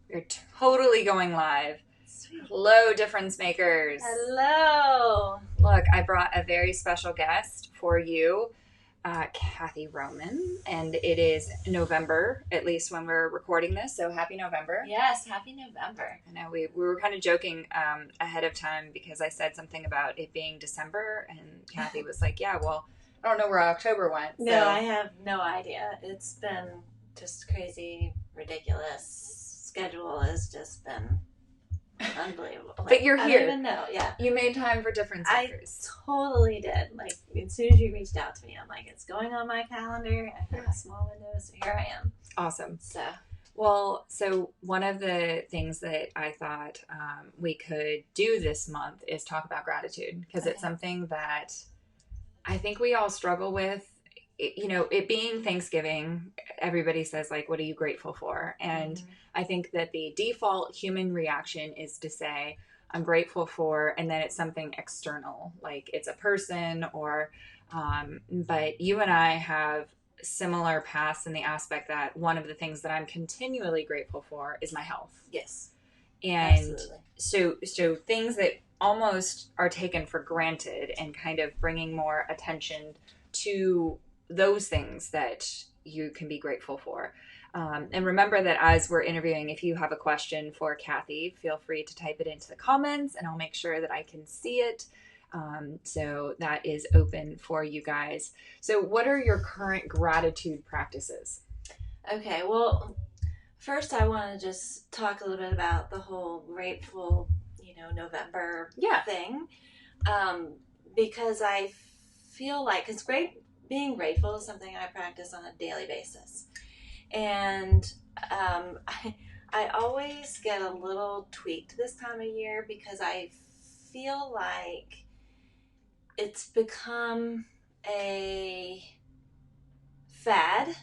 You're totally going live. Sweet. Hello, difference makers. Hello. Look, I brought a very special guest for you, Kathy Roman, and it is November, at least when we're recording this. So happy November. Yes, happy November. I know we were kind of joking ahead of time because I said something about it being December, and Kathy was like, "Yeah, well, I don't know where October went." So. No, I have no idea. It's been just crazy, ridiculous. Schedule has just been unbelievable. But you're I here. don't even know. Yeah. You made time for difference makers. I totally did. Like, as soon as you reached out to me, I'm like, it's going on my calendar. I have a small window, so here I am. Awesome. So, Well, so one of the things that I thought we could do this month is talk about gratitude because it's something that I think we all struggle with. It being Thanksgiving, everybody says, like, what are you grateful for? And I think that the default human reaction is to say, I'm grateful for, and then it's something external, like it's a person but you and I have similar paths in the aspect that one of the things that I'm continually grateful for is my health. yes. And Absolutely. so things that almost are taken for granted and kind of bringing more attention to those things that you can be grateful for. And remember that as we're interviewing, if you have a question for Kathy, feel free to type it into the comments and I'll make sure that I can see it. So that is open for you guys. So what are your current gratitude practices? Okay, well, first I want to just talk a little bit about the whole grateful, November thing. Because I feel like it's great. Being grateful is something I practice on a daily basis. And I always get a little tweaked this time of year because I feel like it's become a fad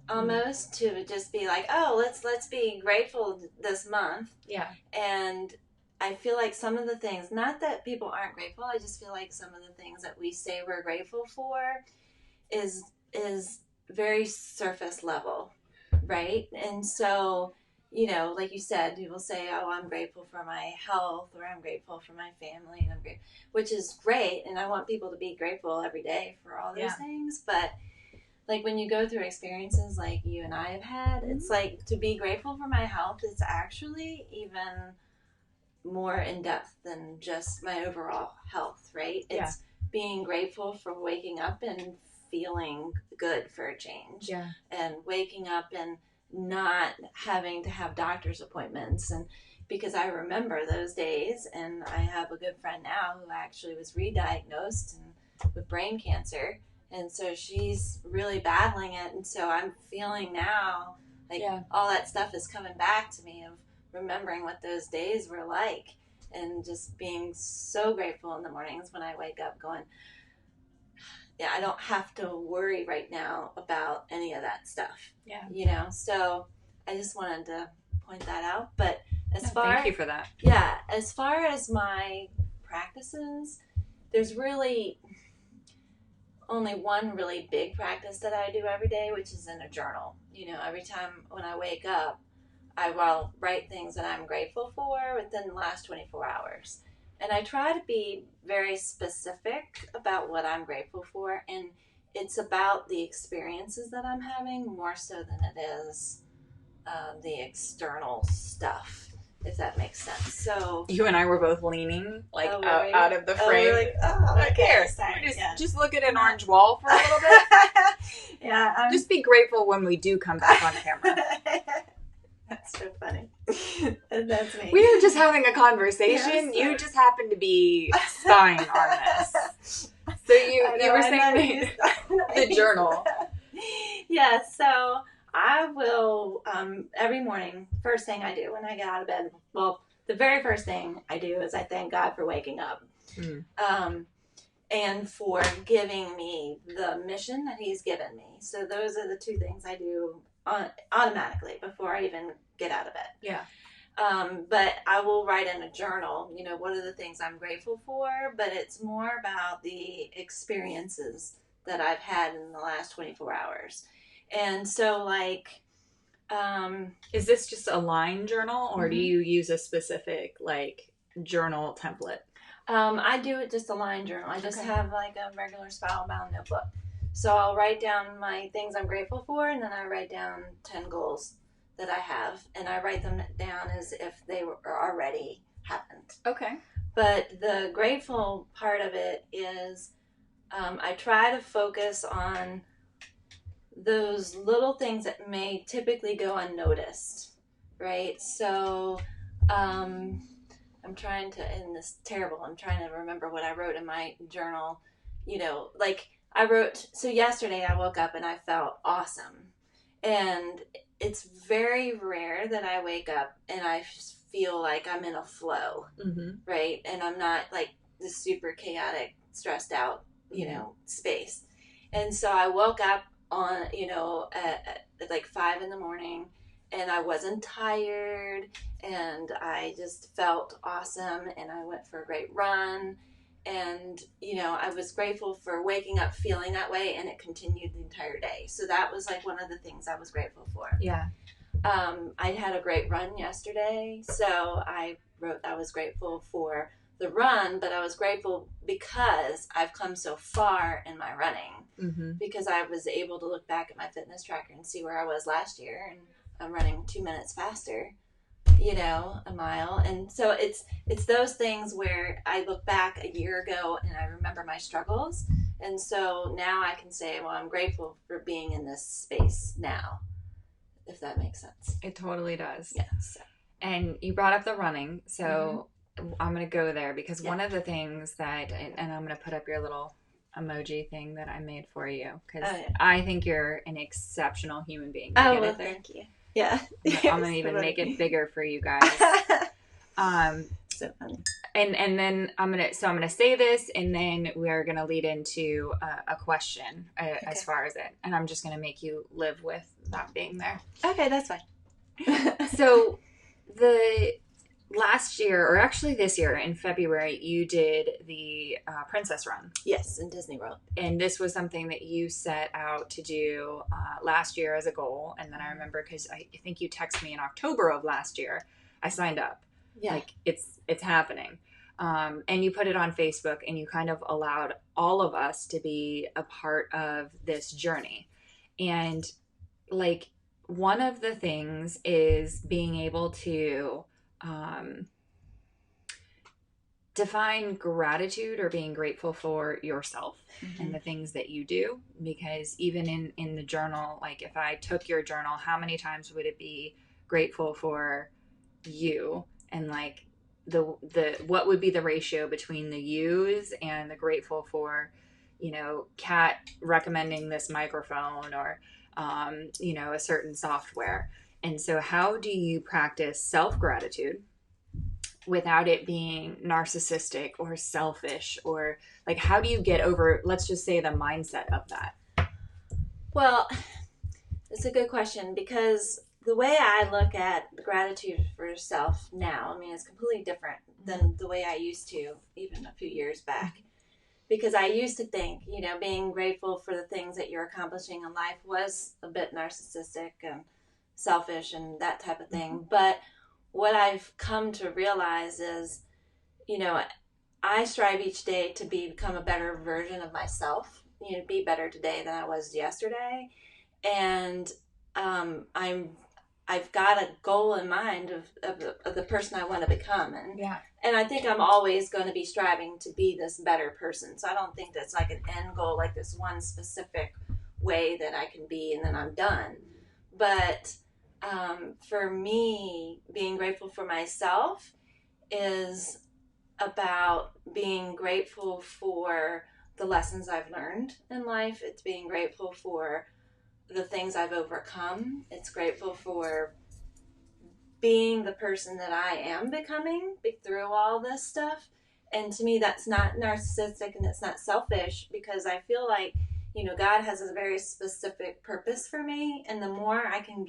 almost to just be like, oh, let's be grateful this month. Yeah. And I feel like some of the things, not that people aren't grateful, I just feel like some of the things that we say we're grateful for is very surface level, right? And so, like you said, people say, oh, I'm grateful for my health, or I'm grateful for my family, and which is great, and I want people to be grateful every day for all those things, but like when you go through experiences like you and I have had, it's like to be grateful for my health, it's actually even more in depth than just my overall health, right? It's being grateful for waking up and feeling good for a change. Yeah. And waking up and not having to have doctor's appointments. And because I remember those days, and I have a good friend now who actually was re-diagnosed with brain cancer. And so she's really battling it. And so I'm feeling now like all that stuff is coming back to me of remembering what those days were like and just being so grateful in the mornings when I wake up going, yeah, I don't have to worry right now about any of that stuff. Yeah. So I just wanted to point that out. But thank you for that. Yeah, as far as my practices, there's really only one really big practice that I do every day, which is in a journal. Every time when I wake up, I will write things that I'm grateful for within the last 24 hours. And I try to be very specific about what I'm grateful for. And it's about the experiences that I'm having more so than it is the external stuff, if that makes sense. So you and I were both leaning out of the frame. We're like, oh, okay. Sorry. Just look at an orange wall for a little bit. Just be grateful when we do come back on camera. That's so funny. That's me. We are just having a conversation. Yes, you just happen to be spying on this. So you were saying the journal. Yeah, so I will, every morning, first thing I do when I get out of bed, well, the very first thing I do is I thank God for waking up. And for giving me the mission that he's given me. So those are the two things I do automatically before I even get out of bed. Yeah. But I will write in a journal, what are the things I'm grateful for, but it's more about the experiences that I've had in the last 24 hours. And so, like, Is this just a line journal, or do you use a specific like journal template? I do it just a line journal. I just have like a regular spiral bound notebook. So I'll write down my things I'm grateful for, and then I write down 10 goals that I have, and I write them down as if they were already happened. Okay. But the grateful part of it is I try to focus on those little things that may typically go unnoticed, right? So I'm trying to, and this is terrible, I'm trying to remember what I wrote in my journal. You know, like I wrote, so yesterday I woke up and I felt awesome. And it's very rare that I wake up and I just feel like I'm in a flow, right? And I'm not like this super chaotic, stressed out, you know, space. And so I woke up on, you know, at like 5 a.m, and I wasn't tired, and I just felt awesome, and I went for a great run, and, you know, I was grateful for waking up feeling that way, and it continued the entire day. So that was like one of the things I was grateful for. Yeah. I had a great run yesterday, so I wrote I was grateful for the run, but I was grateful because I've come so far in my running, because I was able to look back at my fitness tracker and see where I was last year, and I'm running 2 minutes faster, you know, a mile. And so it's those things where I look back a year ago and I remember my struggles, and so now I can say, well, I'm grateful for being in this space now, if that makes sense. It totally does. Yeah. So. And you brought up the running, so I'm going to go there because one of the things that, and I'm going to put up your little emoji thing that I made for you, because I think you're an exceptional human being. Oh, well, thank you. Yeah. I'm going to even make it bigger for you guys. So funny. And then I'm going to say this, and then we're going to lead into a question as far as it. And I'm just going to make you live with that being there. Okay, that's fine. So the last year, or actually this year in February, you did the Princess Run. Yes, in Disney World. And this was something that you set out to do last year as a goal. And then I remember, because I think you texted me in October of last year, I signed up. Yeah. Like it's happening. And you put it on Facebook, and you kind of allowed all of us to be a part of this journey. And like, one of the things is being able to define gratitude or being grateful for yourself and the things that you do. Because even in the journal, like if I took your journal, how many times would it be grateful for you? And like the what would be the ratio between the yous and the grateful for, you know, Kat recommending this microphone, or you know, a certain software. And so how do you practice self-gratitude without it being narcissistic or selfish, or like, how do you get over, let's just say, the mindset of that? Well, it's a good question, because the way I look at gratitude for yourself now, I mean, it's completely different than the way I used to even a few years back. Because I used to think, you know, being grateful for the things that you're accomplishing in life was a bit narcissistic and selfish and that type of thing. But what I've come to realize is, you know, I strive each day to become a better version of myself, you know, be better today than I was yesterday. And I've got a goal in mind of the person I want to become. And I think I'm always going to be striving to be this better person. So I don't think that's like an end goal, like this one specific way that I can be and then I'm done. But for me, being grateful for myself is about being grateful for the lessons I've learned in life. It's being grateful for the things I've overcome. It's grateful for being the person that I am becoming through all this stuff. And to me, that's not narcissistic and it's not selfish, because I feel like, you know, God has a very specific purpose for me. And the more I can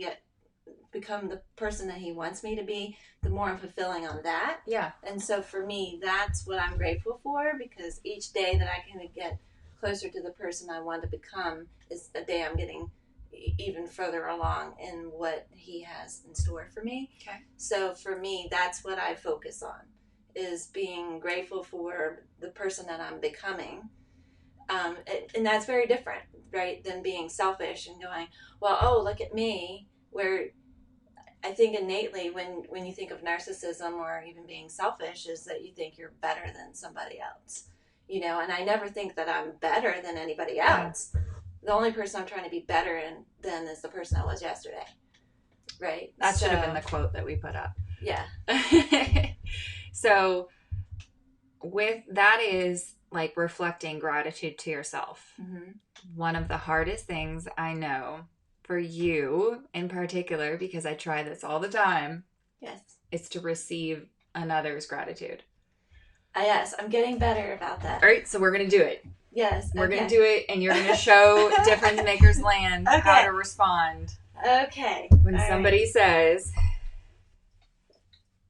become the person that he wants me to be, the more I'm fulfilling on that. Yeah. And so for me, that's what I'm grateful for, because each day that I can get closer to the person I want to become is a day I'm getting, even further along in what he has in store for me. Okay. So for me, that's what I focus on, is being grateful for the person that I'm becoming. And that's very different, right, than being selfish and going, well, oh, look at me, where I think innately when you think of narcissism or even being selfish is that you think you're better than somebody else, and I never think that I'm better than anybody else. The only person I'm trying to be better than is the person I was yesterday, right? That should have been the quote that we put up. Yeah. So with that is like reflecting gratitude to yourself. Mm-hmm. One of the hardest things I know for you in particular, because I try this all the time, yes, is to receive another's gratitude. Yes, I'm getting better about that. All right, so we're going to do it. Yes. We're going to do it, and you're going to show Difference Makers Land how to respond. Okay. When somebody says,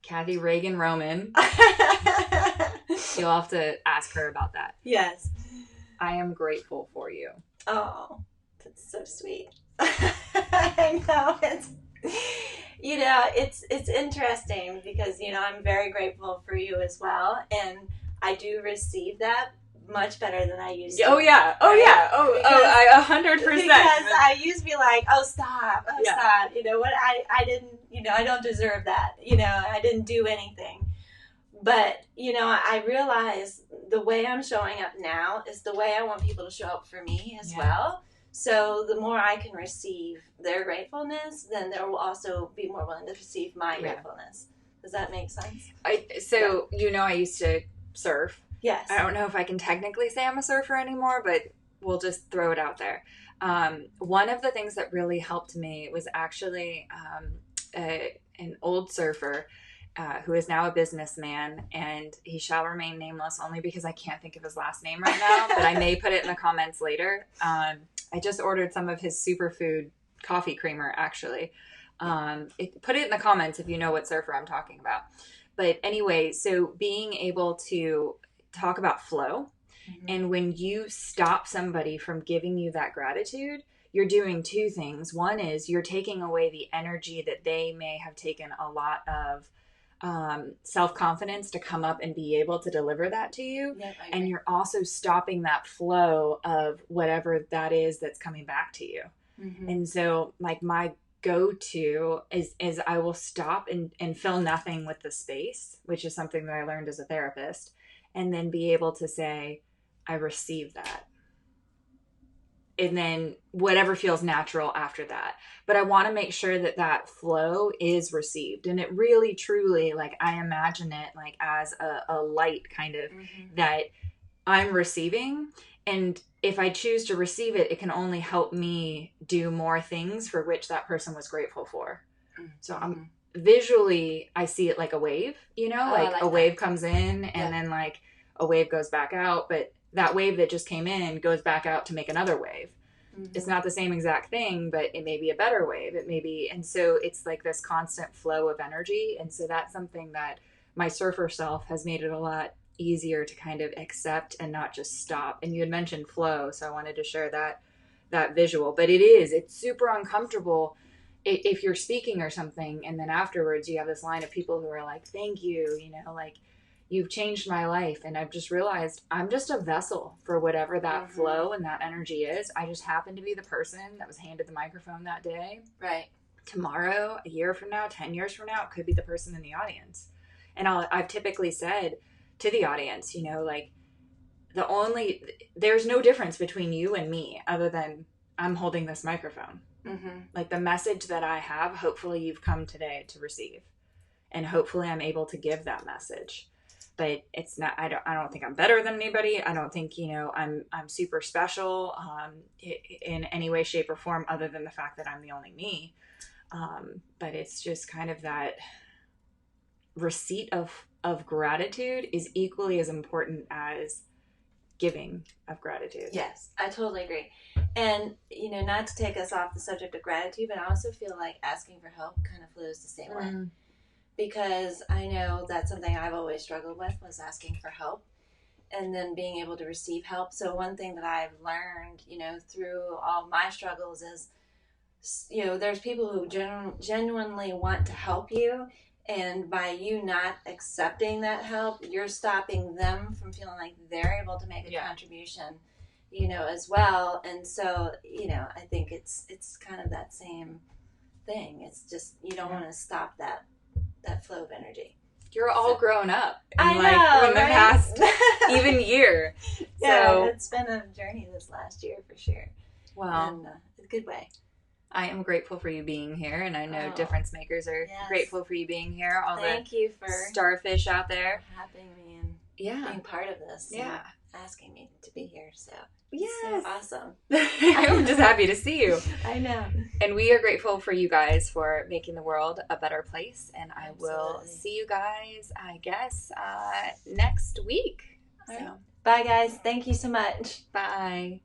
Kathy Reagan Roman, you'll have to ask her about that. Yes. I am grateful for you. Oh, that's so sweet. I know. It's interesting because, I'm very grateful for you as well. And I do receive that much better than I used to. Oh, yeah. Oh, right? Yeah. I 100%. Because I used to be like, oh, stop. Oh, yeah. Stop. What? I didn't, I don't deserve that. I didn't do anything. But, I realize the way I'm showing up now is the way I want people to show up for me as well. So the more I can receive their gratefulness, then they will also be more willing to receive my gratefulness. Does that make sense? I used to surf. Yes. I don't know if I can technically say I'm a surfer anymore, but we'll just throw it out there. One of the things that really helped me was actually an old surfer who is now a businessman, and he shall remain nameless only because I can't think of his last name right now, but I may put it in the comments later. I just ordered some of his superfood coffee creamer, actually. Put it in the comments if you know what surfer I'm talking about. But anyway, so being able to talk about flow, and when you stop somebody from giving you that gratitude, you're doing two things. One is you're taking away the energy that they may have taken a lot of self-confidence to come up and be able to deliver that to you. Yep, and you're also stopping that flow of whatever that is that's coming back to you. Mm-hmm. And so like my go-to is I will stop and fill nothing with the space, which is something that I learned as a therapist, and then be able to say, I receive that. And then whatever feels natural after that. But I want to make sure that that flow is received. And it really, truly, like I imagine it like as a light kind of that I'm receiving. And if I choose to receive it, it can only help me do more things for which that person was grateful for. So I'm visually, I see it like a wave, like a wave comes in and then like a wave goes back out. But that wave that just came in goes back out to make another wave. Mm-hmm. It's not the same exact thing, but it may be a better wave. It may be. And so it's like this constant flow of energy. And so that's something that my surfer self has made it a lot easier to kind of accept and not just stop. And you had mentioned flow, so I wanted to share that visual. But it's super uncomfortable if you're speaking or something, and then afterwards you have this line of people who are like, thank you, like, you've changed my life. And I've just realized I'm just a vessel for whatever that flow and that energy is. I just happen to be the person that was handed the microphone that day. Right. Tomorrow, a year from now, 10 years from now, it could be the person in the audience. And I've typically said to the audience, like there's no difference between you and me other than I'm holding this microphone. Mm-hmm. Like the message that I have, hopefully you've come today to receive. And hopefully I'm able to give that message. But it's not, I don't think I'm better than anybody. I don't think, I'm super special in any way, shape, or form other than the fact that I'm the only me. But it's just kind of that receipt of gratitude is equally as important as giving of gratitude. Yes, I totally agree. And, not to take us off the subject of gratitude, but I also feel like asking for help kind of flows the same way. Because I know that's something I've always struggled with, was asking for help and then being able to receive help. So one thing that I've learned, through all my struggles is there's people who genuinely want to help you, and by you not accepting that help, you're stopping them from feeling like they're able to make a contribution, as well. And so, I think it's kind of that same thing. It's just, you don't want to stop that flow of energy. You're all grown up in, I know, in the past even year. Yeah, so, it's been a journey this last year for sure. Well, in a good way. I am grateful for you being here, and I know difference makers are grateful for you being here. Thank you for starfish out there having me and being part of this. Yeah, asking me to be here. So yes, so awesome. I'm just happy to see you. I know. And we are grateful for you guys for making the world a better place. And I will see you guys, I guess, next week. So, bye, guys. Thank you so much. Bye.